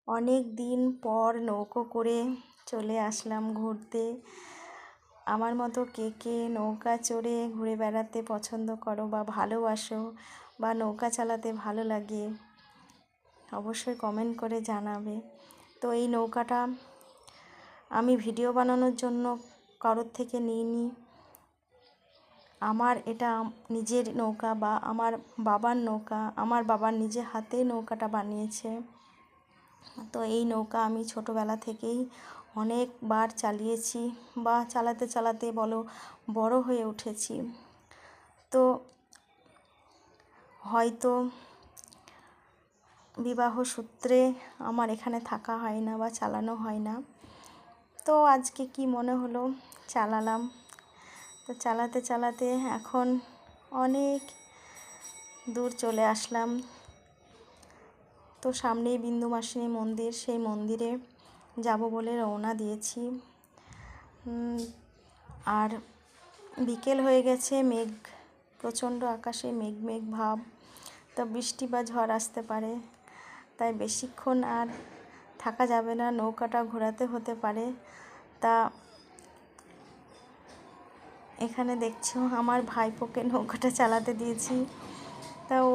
অনেক দিন পর নৌকো করে চলে আসলাম ঘুরতে। আমার মতো কে কে নৌকা চড়ে ঘুরে বেড়াতে পছন্দ করো বা ভালোবাসো বা নৌকা চালাতে ভালো লাগে, অবশ্যই কমেন্ট করে জানাবে। তো এই নৌকাটা আমি ভিডিও বানানোর জন্য কারোর থেকে নিইনি। আমার এটা নিজের নৌকা বা আমার বাবার নৌকা। আমার বাবার নিজের হাতে নৌকাটা বানিয়েছে। তো এই নৌকা আমি ছোটোবেলা থেকেই অনেকবার চালিয়েছি বা চালাতে চালাতে বড় হয়ে উঠেছি। তো হয়তো বিবাহ সূত্রে আমার এখানে থাকা হয় না বা চালানো হয় না। তো আজকে কি মনে হলো চালালাম। তো চালাতে চালাতে এখন অনেক দূর চলে আসলাম। তো সামনেই বিন্দুমাসিনী মন্দির, সেই মন্দিরে যাব বলে রওনা দিয়েছি। আর বিকেল হয়ে গেছে, প্রচণ্ড আকাশে মেঘ ভাব। তো বৃষ্টি বা ঝড় আসতে পারে, তাই বেশিক্ষণ আর থাকা যাবে না, নৌকাটা ঘোরাতে হতে পারে। তা এখানে দেখছো আমার ভাইপোকে নৌকাটা চালাতে দিয়েছি। তা ও